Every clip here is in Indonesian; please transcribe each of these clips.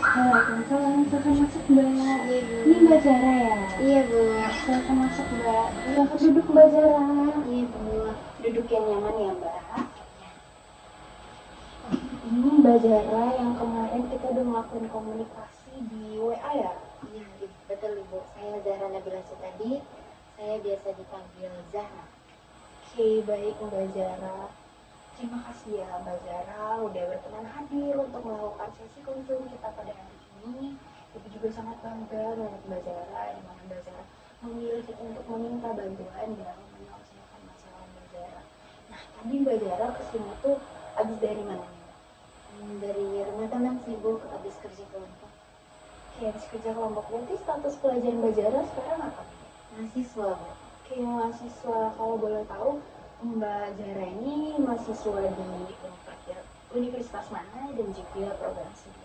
Waalaikumsalam, silakan masuk Mbak. Iya Bu. Ini Mbak Zara ya? Iya Bu. Silakan masuk Mbak. Silakan duduk Mbak Zara. Iya Bu. Duduk yang nyaman ya Mbak. Ini Mbak Zara yang kemarin kita udah ngelakuin komunikasi di WA ya? Iya betul Ibu. Saya Zahra Nabila Sutadi. Saya biasa dipanggil Zahra. Oke, baik Mbak Zara. Terima kasih ya Mbak Zara udah berkenan hadir untuk melakukan sesi konseling kita pada hari ini. Ibu juga sangat bangga dengan Mbak Zara, di mana Mbak Zara memilih untuk meminta bantuan dalam menyelesaikan masalah Mbak Zara. Nah, tadi Mbak Zara kesini tuh habis dari mana nih? Dari rumah teman sih Bu. Habis kerja kelompok. Oke, habis kerja kelompok. Berarti status pelajaran Mbak Zara sekarang apa? Mahasiswa Bu. Oke, mahasiswa. Kalau boleh tahu, Mbak Zara ini mahasiswa di universitas mana dan juga program studi?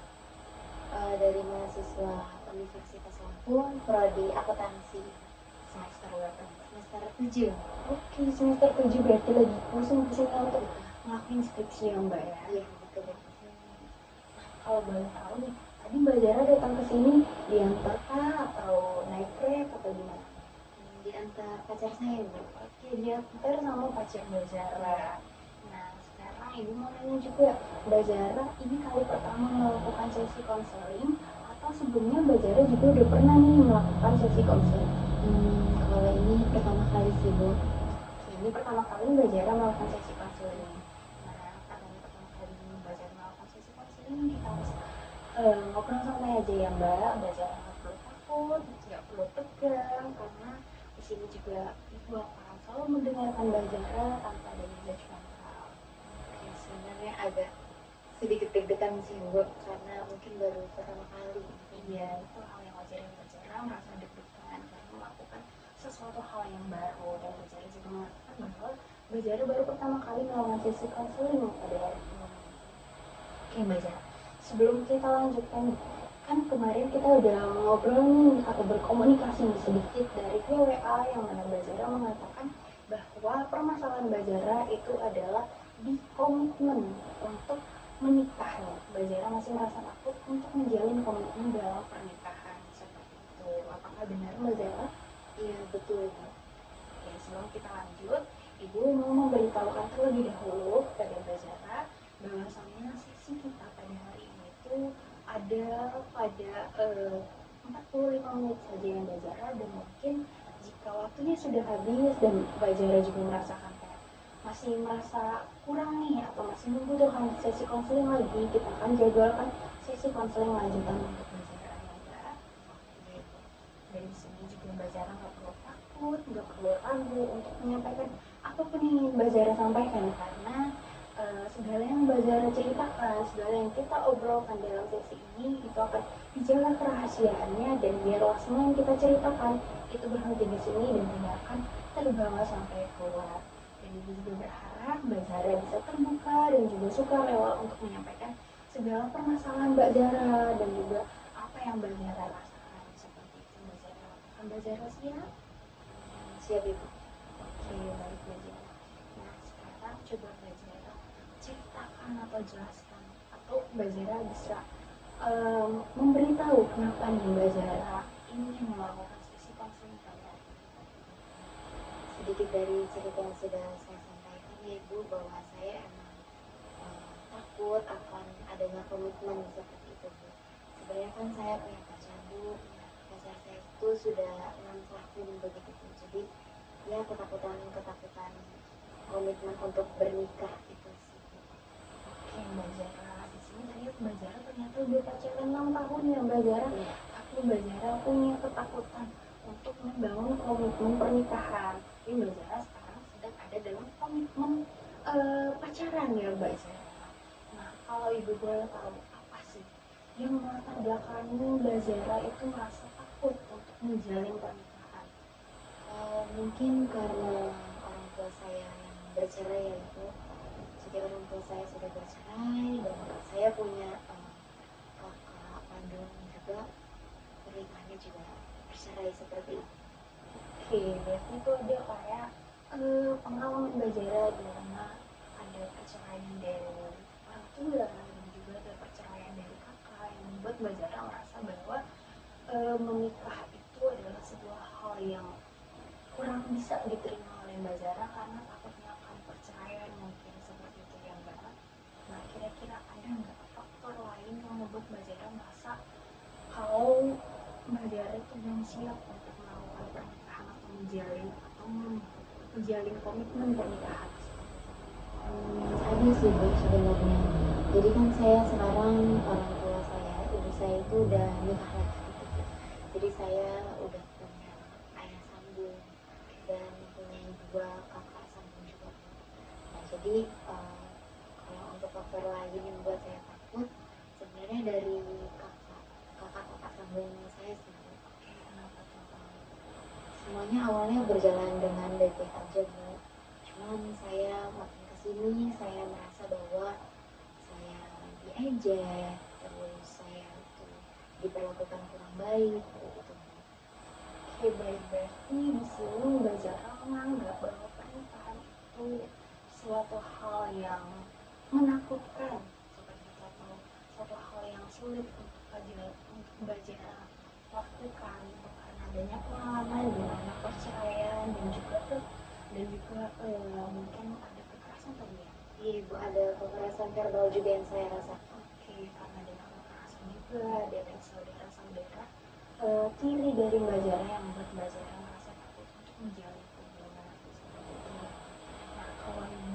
Dari mahasiswa Universitas Lampung, prodi akuntansi Semester berapa? semester 7. Oke, semester 7 berarti lagi pusing-pusingnya untuk ngelakuin skripsi ya Mbak ya? Iya betul Bu. Kalau boleh tahu nih, tadi Mbak Zara datang ke sini diantar kah atau naik Grab atau gimana? Diantar pacar saya Bu. Oke, diantar sama pacar Mbak Zara. Nah, sekarang Ibu mau nanya juga, Mbak Zara ini kali pertama melakukan sesi konseling atau sebelumnya Mbak Zara juga udah pernah nih melakukan sesi konseling? Kalau ini pertama kali sih Bu. Oke, ini pertama kali Mbak Zara melakukan sesi konseling. Nah, karena ini pertama kali Mbak Zara melakukan sesi konseling, kita harus ngobrol santai aja ya Mbak. Mbak Zara nggak perlu takut, nggak perlu tegang, karena di sini juga Ibu akan selalu mendengarkan Mbak Zara tanpa adanya judgmental. Ya, sebenarnya agak sedikit deg-degan sih Bu, karena mungkin baru pertama kali. Iya, itu hal yang wajar yang Mbak Zara merasa deg-degan karena melakukan sesuatu hal yang baru, dan Mbak Zara juga mengatakan bahwa Mbak Zara baru pertama kali melakukan sesi konseling pada hari ini. Oke Mbak Zara, sebelum kita lanjutkan, kan kemarin kita udah ngobrol nih atau berkomunikasi nih sedikit dari WA yang mana Mbak Zara mengatakan bahwa permasalahan Mbak Zara itu adalah di komitmen untuk menikah nih. Mbak Zara masih merasa takut untuk menjalin komitmen dalam pernikahan seperti itu. Apakah benar Mbak Zara? Iya betul Bu. Oke, sebelum kita lanjut, Ibu mau memberitahukan terlebih dahulu kepada Mbak Zara bahwasanya sesi kita pada hari ini itu ada pada 45 menit saja ya Mbak Zara, dan mungkin jika waktunya sudah habis dan Mbak Zara juga merasakan kayak masih merasa kurang nih atau masih membutuhkan sesi konseling lagi, kita akan jadwalkan sesi konseling lanjutan untuk Mbak Zara ya Mbak. Dari sini juga Mbak Zara nggak perlu takut, nggak perlu ragu untuk menyampaikan apapun yang ingin Mbak Zara sampaikan, karena segala yang Mbak Zara ceritakan, segala yang kita obrolkan dalam sesi ini itu akan dijaga kerahasiaannya, dan biarlah semua yang kita ceritakan itu berhenti di sini dan tidak akan terbawa sampai keluar. Dan Ibu juga berharap Mbak Zara bisa terbuka dan juga suka rela untuk menyampaikan segala permasalahan Mbak Zara dan juga apa yang Mbak Zara rasakan. Seperti itu Mbak Zara. Mbak Zara siap? Siap Ibu. Oke, baik Mbak Zara. Nah, sekarang coba Mbak Zara ceritakan atau jelaskan, atau Mbak Zara bisa memberitahu kenapa nih Mbak Zara ingin melakukan sesi konseling pada hari ini. Sedikit dari cerita yang sudah saya sampaikan ya Ibu, bahwa saya emang takut akan adanya komitmen seperti itu Bu. Sebenarnya kan saya punya pacar Bu, pacar saya itu sudah 6 tahun begitu Bu. Jadi ya ketakutan komitmen untuk bernikah itu sih. Oke Mbak Zara, di sini tadi Mbak Zara ternyata udah pacaran 6 tahun ya Mbak Zara. Tapi Mbak Zara punya ketakutan untuk membangun komitmen pernikahan. Tapi Mbak Zara sekarang sedang ada dalam komitmen pacaran ya Mbak Zara. Nah, kalau Ibu boleh tahu apa sih yang melatar belakangi Mbak Zara itu merasa takut untuk menjalin pernikahan? Mungkin karena orang tua saya yang bercerai ya Ibu. Jadi orang tua saya sudah bercerai dan saya punya kakak kandung juga, pernikahannya juga bercerai seperti itu. Oke, berarti itu ada kayak pengalaman Mbak Zara di mana ada perceraian dari orang tua dan juga ada perceraian dari kakak yang membuat Mbak Zara merasa bahwa menikah itu adalah sebuah hal yang kurang bisa diterima oleh Mbak Zara karena takutnya akan perceraian, mungkin seperti itu ya Mbak. Nah, kira-kira ada nggak faktor lain yang membuat Mbak Zara merasa kalau Mbak Zara itu belum siap untuk melakukan pernikahan atau menjalin komitmen pernikahan? Ada sih Bu sebenarnya. Jadi kan saya sekarang orang tua saya, ibu saya itu udah nikah lagi gitu. Jadi saya udah punya ayah sambung dan mempunyai dua kakak sambung juga. Nah, jadi kalau untuk faktor lain yang buat saya takut sebenarnya dari kakak sambung saya sendiri. Semuanya awalnya berjalan dengan baik-baik aja Bu. Cuman saya makin kesini saya merasa bahwa saya diejek, terus saya itu diperlakukan kurang baik gitu. Oke, baik, berarti di sini Mbak Zara menganggap bahwa pernikahan itu suatu hal yang menakutkan seperti itu, atau suatu hal yang sulit untuk Mbak Zara lakukan karena adanya pengalaman di mana perceraian dan juga mungkin ada kekerasan tadi ya. Iya Bu, ada kekerasan verbal juga yang saya rasakan. Oke, karena adanya kekerasan juga dari saudara-saudara ciri dari Mbak Zara yang membuat Mbak Zara merasa takut untuk menjalin hubungan seperti itu. Nah, kalau yang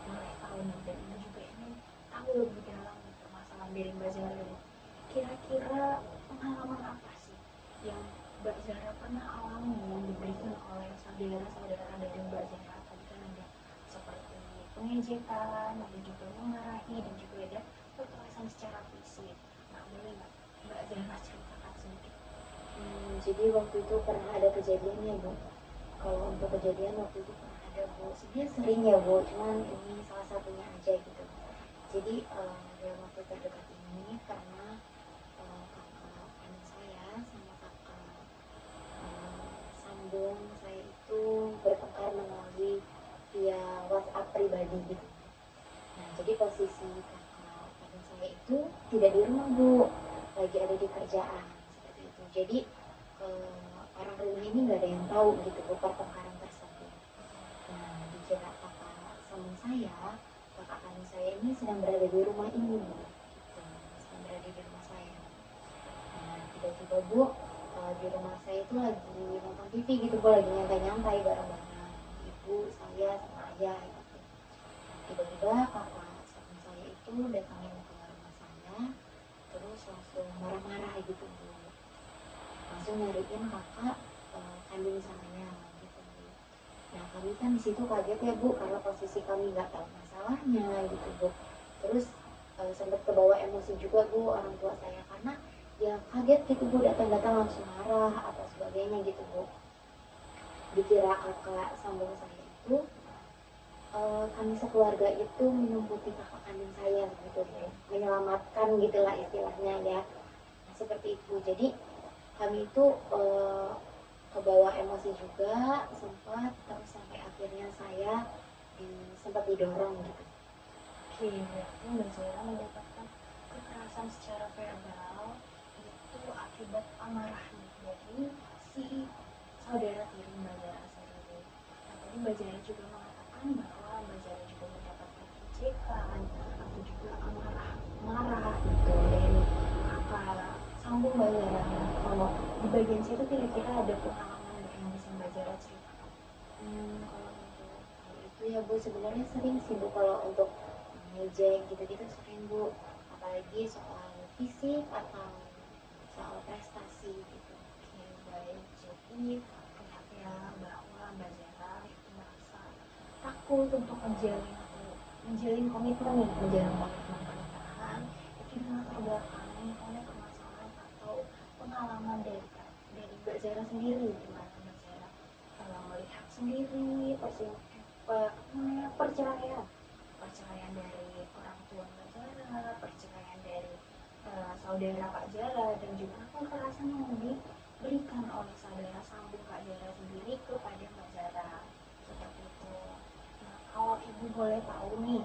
boleh tahu nih, dan ini juga ingin tahu lebih dalam permasalahan dari Mbak Zara ini, kira-kira pengalaman apa sih yang Mbak Zara pernah alami yang diberikan oleh saudara-saudara dari Mbak Zara? Tadi kan ada seperti pengejekan, ada juga memarahi, dan juga ada kekerasan secara fisik. Nah, boleh nggak Mbak Zara ceritakan sedikit? Jadi waktu itu pernah ada kejadiannya Bu. Kalau untuk kejadian waktu itu pernah ada Bu. Sebenarnya sering ya Bu, cuman ini salah satunya aja gitu. Jadi dalam waktu terdekat ini karena kakak anak saya sama kakak sambung saya itu bertengkar melalui via WhatsApp pribadi gitu. Nah, jadi posisi kakak anak saya itu tidak di rumah Bu, lagi ada di kerjaan seperti itu. Jadi orang rumah ini nggak ada yang tahu gitu Bu pertengkaran tersebut. Nah, dikira kakak sambung saya, kakak kandung saya ini sedang berada di rumah ini Bu, gitu. Sedang berada di rumah saya. Nah, tiba-tiba Bu di rumah saya itu lagi nonton TV gitu Bu, lagi nyantai-nyantai bareng-bareng ibu, saya, sama ayah gitu. Tiba-tiba kakak sambung saya itu datangin ke rumah saya, terus langsung marah-marah gitu Bu, langsung nyariin kakak kandung saya gitu Bu. Nah, kami kan di situ kaget ya Bu, karena posisi kami nggak tahu masalahnya gitu Bu. Terus sempat kebawa emosi juga Bu orang tua saya, karena ya kaget gitu Bu, datang-datang langsung marah atau sebagainya gitu Bu. Dikira kakak sambung saya itu kami sekeluarga itu menyembuti kakak kandung saya gitu Bu, menyelamatkan gitulah istilahnya ya. Nah, seperti itu. Jadi kami itu kebawa emosi juga sempat, terus sampai akhirnya saya sempat didorong gitu. Oke, berarti Mbak Zara mendapatkan kekerasan secara verbal itu akibat amarah dari si saudara tiri Mbak Zara sendiri. Nah, tadi Mbak Zara juga mengatakan bahwa Mbak Zara juga mendapatkan ejekan atau juga marah gitu dari kakak sambung Mbak Zara. Kalau di bagian situ kira-kira ada pengalaman yang bisa Mbak Zara ceritakan? Kalau untuk hal itu ya Bu, sebenarnya sering sih Bu, kalau untuk ngejek gitu-gitu sering Bu, apalagi soal fisik atau soal prestasi gitu. Oke, baik. Jadi ternyata bahwa Mbak Zara itu merasa takut untuk menjalin komitmen pernikahan itu dengan terbelakangi oleh permasalahan atau pengalaman dari Mbak Zara sendiri, di mana Mbak Zara melihat sendiri perceraian dari orang tua Mbak Zara, perceraian dari saudara Kak Zara, dan juga kekerasan yang diberikan oleh saudara sambung Kak Zara sendiri kepada Mbak Zara seperti itu. Nah, kalau ibu boleh tahu nih,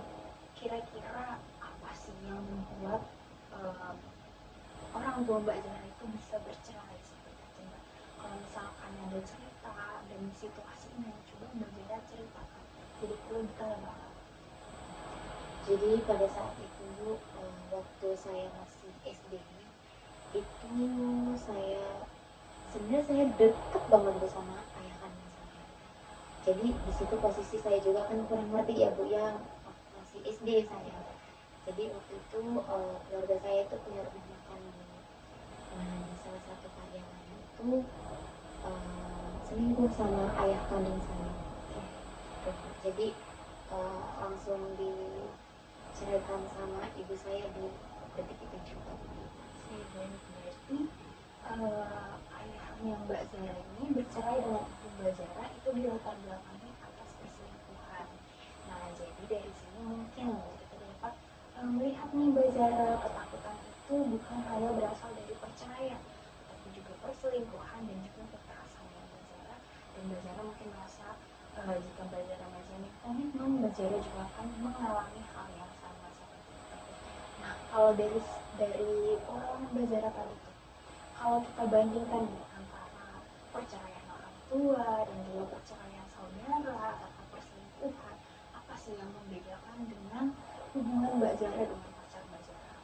kira-kira apa sih yang membuat orang tua Mbak Zara itu bisa bercerai seperti itu Mbak. Kalau misalkan ada cerita dan situasinya, coba Mbak Zara ceritakan. Jadi perlu detail banget. Jadi pada saat itu waktu saya masih SD itu sebenarnya saya deket banget Bu sama ayah kandung saya. Jadi di situ posisi saya juga kan kurang ngerti ya Bu ya, masih SD saya. Jadi waktu itu keluarga saya itu punya rumah makan Bu. Nah di salah satu karyawannya itu selingkuh sama ayah kandung saya. Jadi langsung diceraikan sama ibu saya di detik itu juga. Berarti ayahnya Mbak Zara ini bercerai dengan ibu Mbak Zara itu di latar belakangnya atas perselingkuhan. Nah, jadi dari sini mungkin kita dapat melihat nih Mbak Zara, ketakutan itu bukan hanya berasal dari perceraian, tapi juga perselingkuhan dan juga kekerasan Mbak Zara. Dan Mbak Zara mungkin merasa jika Mbak Zara menjalani komitmen, Mbak Zara juga akan mengalami hal yang sama seperti itu. Nah, kalau dari orang Mbak Zara tadi itu, kalau kita bandingkan nih antara perceraian orang tua dan juga perceraian saudara atau perselingkuhan, apa sih yang membedakan dengan hubungan Mbak Zara dengan pacar Mbak Zara?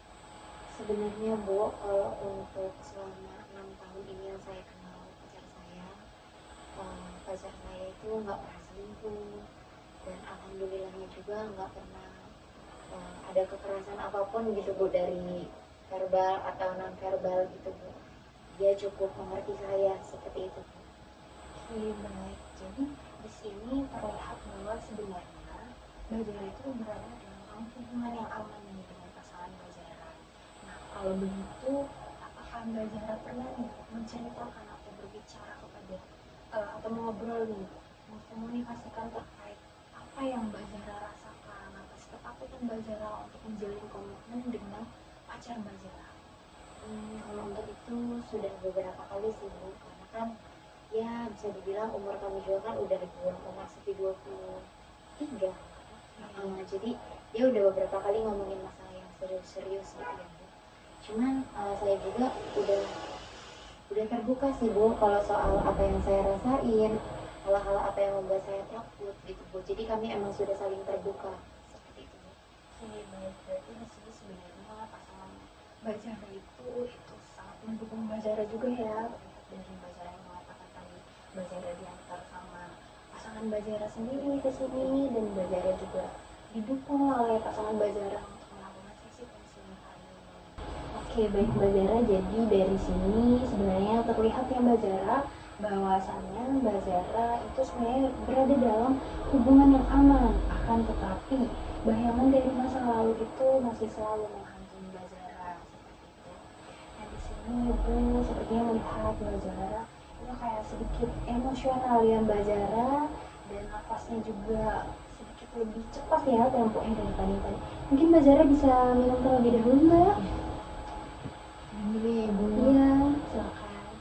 Sebenarnya Bu, kalau untuk selama 6 tahun ini yang saya kenal pacar saya itu nggak pernah selingkuh, dan alhamdulillahnya juga nggak pernah ada kekerasan apapun gitu Bu, dari verbal atau non verbal gitu Bu. Dia cukup mengerti saya seperti itu Bu. Oke, baik. Jadi di sini terlihat bahwa sebenarnya Mbak Zara itu berada dalam hubungan yang aman nih dengan pasangan Mbak Zara. Nah, kalau begitu, apakah Mbak Zara pernah nih menceritakan atau berbicara kepada atau mengobrol nih, mengkomunikasikan terkait apa yang Mbak Zara rasakan atas ketakutan Mbak Zara untuk menjalin komitmen dengan pacar Mbak Zara? Kalau untuk itu sudah beberapa kali sih Bu, karena kan ya bisa dibilang umur kami juga kan udah di bawah memasuki 23. Jadi dia udah beberapa kali ngomongin masalah yang serius-serius gitu ya Bu. Cuman saya juga udah terbuka sih Bu kalau soal apa yang saya rasain, hal-hal apa yang membuat saya takut gitu Bu. Jadi kami emang sudah saling terbuka seperti itu Bu. Oke, baik. Berarti di sini sebenarnya pasangan Mbak Zara itu sangat mendukung Mbak Zara juga ya. Dari Mbak Zara yang mengatakan tadi, Mbak Zara diantar sama pasangan Mbak Zara sendiri ke sini, dan Mbak Zara juga didukung oleh pasangan Mbak Zara untuk melakukan sesi konseling. Oke, baik Mbak Zara. Jadi dari sini sebenarnya terlihat ya Mbak Zara, bahwasannya Mbak Zara itu sebenarnya berada dalam hubungan yang aman, akan tetapi bayangan dari masa lalu itu masih selalu menghantui Mbak Zara seperti itu. Nah di sini Ibu sepertinya melihat Mbak Zara itu kayak sedikit emosional ya Mbak Zara, dan nafasnya juga sedikit lebih cepat ya temponya daripada tadi. Mungkin Mbak Zara bisa minum terlebih dahulu Mbak. Ini ya Bu. Iya, silakan.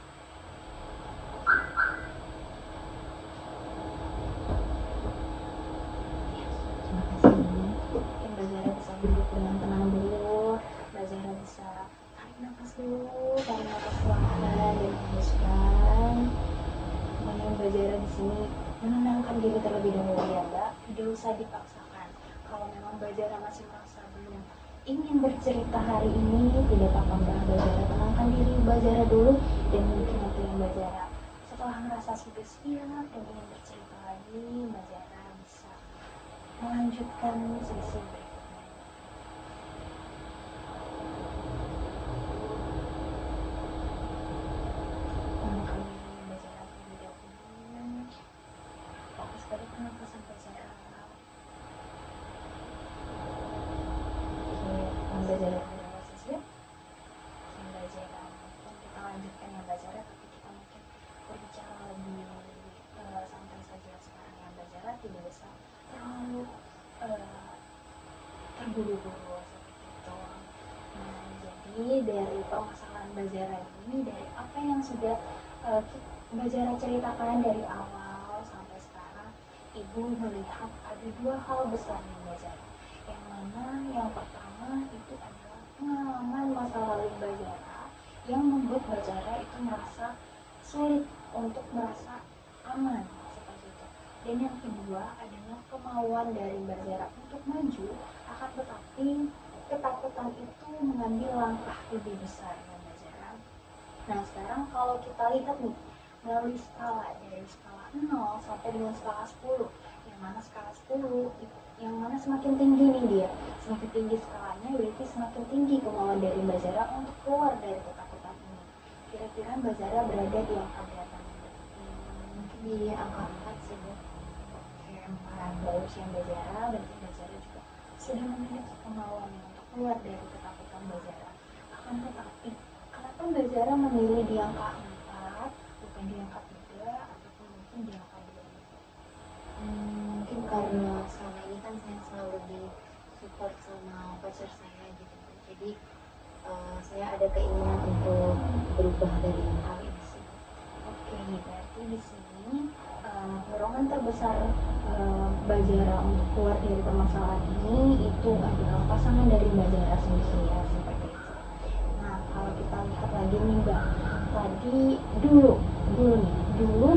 Mbak Zara bisa duduk dengan tenang dulu. Mbak Zara bisa tarik nafas dulu, tarik nafas perlahan dan hembuskan. Kemudian Mbak Zara di sini menenangkan diri terlebih dahulu ya Mbak. Tidak usah dipaksakan. Kalau memang Mbak Zara masih merasa belum ingin bercerita hari ini, tidak apa-apa Mbak Zara, tenangkan diri Mbak Zara dulu, dan mungkin nanti Mbak Zara setelah merasa sudah siap dan ingin bercerita lagi, Mbak Zara bisa melanjutkan sesi berikutnya. Tenangkan diri Mbak Zara terlebih dahulu. Fokus pada pernapasan Mbak Zara. Mbak Zara sudah siap. Mbak Zara, kita lanjutkan ya Mbak Zara, tapi kita mungkin berbicara lebih santai saja sekarang ya Mbak Zara, tidak usah terlalu terburu-buru seperti itu. Nah, jadi dari permasalahan Mbak Zara ini, dari apa yang sudah Mbak Zara ceritakan dari awal sampai sekarang, Ibu melihat ada dua hal besar nih Mbak Zara. Yang mana yang pertama itu adalah pengalaman masa lalu Mbak Zara membuat Mbak Zara itu merasa sulit untuk merasa aman seperti itu. Dan yang kedua adalah kemauan dari Mbak Zara untuk maju, akan tetapi ketakutan itu mengambil langkah lebih besar ya Mbak Zara. Nah sekarang kalau kita lihat nih melalui skala dari skala 0 sampai dengan skala 10, yang mana skala 10 yang mana semakin tinggi nih dia, semakin tinggi skalanya berarti semakin tinggi kemauan dari Mbak Zara untuk keluar dari ketakutan ini. Kira-kira Mbak Zara berada di angka berapa? Mungkin di angka 4 sih Bu. Oke, 4. Bagus ya Mbak Zara, berarti Mbak Zara juga sudah memiliki kemauan untuk keluar dari ketakutan Mbak Zara. Akan tetapi, kenapa Mbak Zara memilih di angka 4, bukan di angka 3, ataupun mungkin di angka 2? Mungkin karena selama ini kan saya selalu di support sama pacar saya gitu. Jadi saya ada keinginan untuk berubah dari hal ini sih. Oke, berarti di sini dorongan terbesar Mbak Zara untuk keluar dari permasalahan ini itu adalah pasangan dari Mbak Zara sendiri ya, seperti itu. Nah, kalau kita lihat lagi nih Mbak, tadi dulu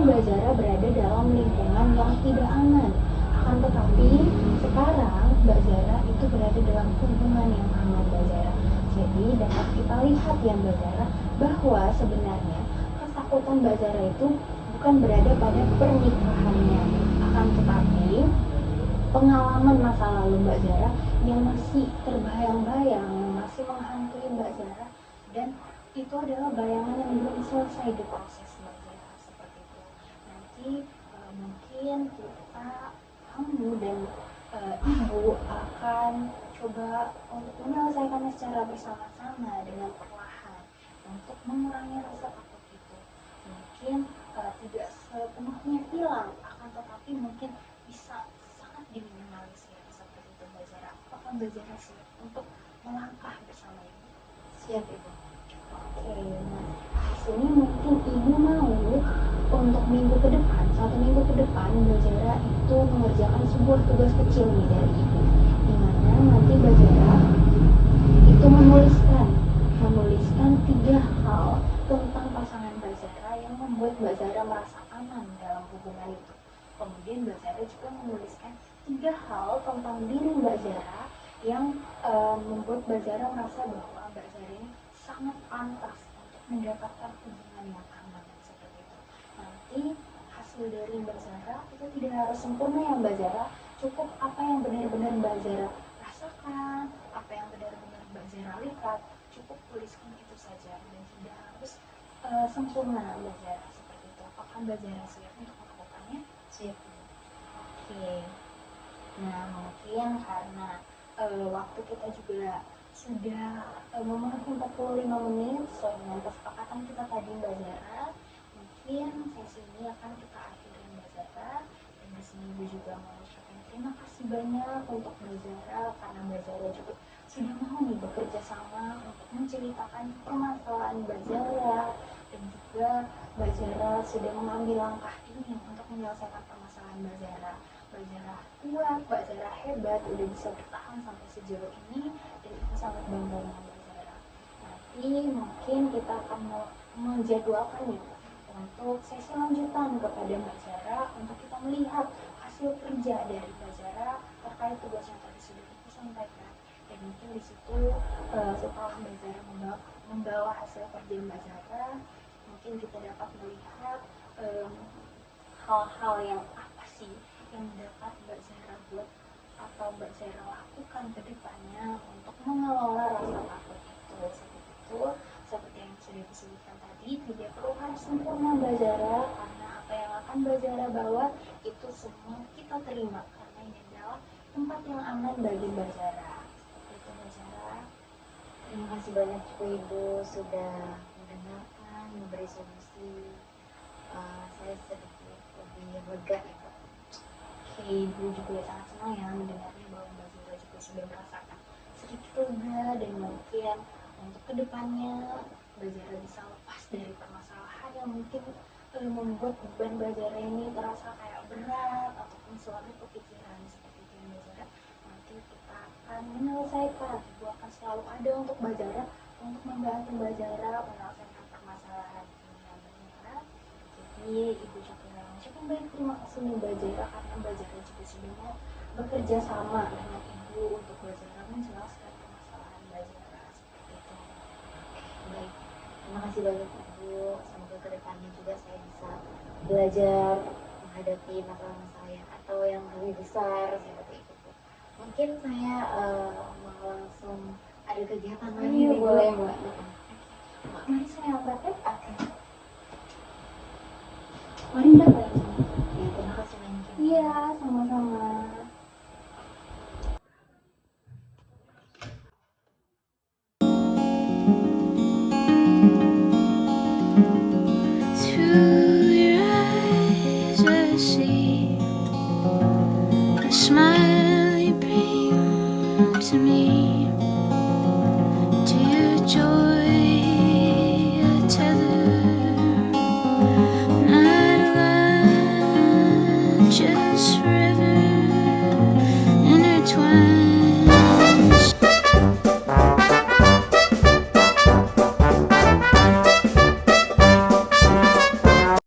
Mbak Zara berada dalam lingkungan yang tidak aman. Akan tetapi sekarang Mbak Zara itu berada dalam hubungan yang aman Mbak Zara. Jadi dapat kita lihat ya Mbak Zara bahwa sebenarnya ketakutan Mbak Zara itu bukan berada pada pernikahannya, akan tetapi pengalaman masa lalu Mbak Zara yang masih terbayang-bayang, masih menghantui Mbak Zara, dan itu adalah bayangan yang belum selesai diproses Mbak Zara, seperti itu. Nanti mungkin kamu dan ibu akan coba untuk menyelesaikannya secara bersama-sama dengan perlahan untuk mengurangi rasa takut itu. Mungkin tidak sepenuhnya hilang, akan tetapi mungkin bisa sangat diminimalisir seperti itu Mbak Zara. Apakah Mbak Zara siap untuk melangkah bersama ibu? Siap Ibu. Oke, nah di sini mungkin ibu mau untuk minggu ke depan, 1 minggu ke depan Mbak Zara itu mengerjakan sebuah tugas kecil nih dari ibu, dimana nanti Mbak Zara itu menuliskan 3 hal tentang pasangan Mbak Zara yang membuat Mbak Zara merasa aman dalam hubungan itu. Kemudian Mbak Zara juga menuliskan 3 hal tentang diri Mbak Zara yang membuat Mbak Zara merasa bahwa Mbak Zara ini sangat pantas untuk mendapatkan hubungan yang aman seperti itu. Nanti hasil dari Mbak Zara itu tidak harus sempurna ya Mbak Zara, cukup apa yang benar-benar Mbak Zara rasakan, apa yang benar-benar Mbak Zara lihat, cukup tuliskan itu saja dan tidak harus sempurna Mbak Zara seperti itu. Apakah Mbak Zara siap untuk melakukannya? Siap. Oke. Nah mungkin karena waktu kita juga sudah memenuhi 45 menit sesuai dengan kesepakatan kita tadi Mbak Zara, mungkin sesi ini akan kita akhiri Mbak Zara. Dan di sini Ibu juga mau ucapkan terima kasih banyak untuk Mbak Zara karena Mbak Zara juga sudah mau nih bekerja sama untuk menceritakan permasalahan Mbak Zara, dan juga Mbak Zara sudah mengambil langkah ini untuk menyelesaikan permasalahan Mbak Zara. Mbak Zara kuat, Mbak Zara hebat, udah bisa bertahan sampai sejauh ini, dan itu sangat bangga dengan Mbak Zara. Nanti mungkin kita akan menjadwalkan nih untuk sesi lanjutan kepada Mbak Zara untuk kita melihat hasil kerja dari Mbak Zara terkait tugas yang tadi sudah kita sampaikan. Dan mungkin di situ setelah Mbak Zara membawa hasil kerja Mbak Zara, mungkin kita dapat melihat hal-hal yang apa sih yang dapat Mbak Zara buat atau Mbak Zara lakukan ke depannya untuk mengelola rasa takut itu. Seperti yang sudah disebutkan tadi, tidak perlu harus sempurna Mbak Zara, karena apa yang akan Mbak Zara bawa itu semua kita terima, karena ini adalah tempat yang aman bagi Mbak Zara. Itu Mbak Zara. Terima kasih banyak juga Ibu sudah mendengarkan, memberi solusi. Saya sedikit lebih lega Ibu. Oke, Ibu juga sangat senang ya mendengarnya bahwa Mbak Zara juga sudah merasakan sedikit lega, dan mungkin untuk kedepannya Mbak Zara bisa lepas dari permasalahan yang mungkin membuat beban Mbak Zara ini terasa kayak berat ataupun selalu kepikiran seperti itu Mbak Zara. Nanti kita akan menyelesaikan, Ibu akan selalu ada untuk Mbak Zara untuk membantu Mbak Zara menyelesaikan permasalahan Iya, Ibu Syakira. Syakira baik, terima kasih nih Mbak Zaira karena Mbak Zaira juga sudah mau bekerja sama dengan Ibu untuk Mbak Zaira menjelaskan permasalahan Mbak Zaira seperti itu. Baik, terima kasih banyak Ibu. Semoga kedepannya juga saya bisa belajar menghadapi masalah-masalah yang atau yang lebih besar seperti itu Bu. Mungkin saya mau langsung ada kegiatan lagi Iya, nih, Bu. boleh Mbak. Mari saya praktek. Oke. Mari Mbak.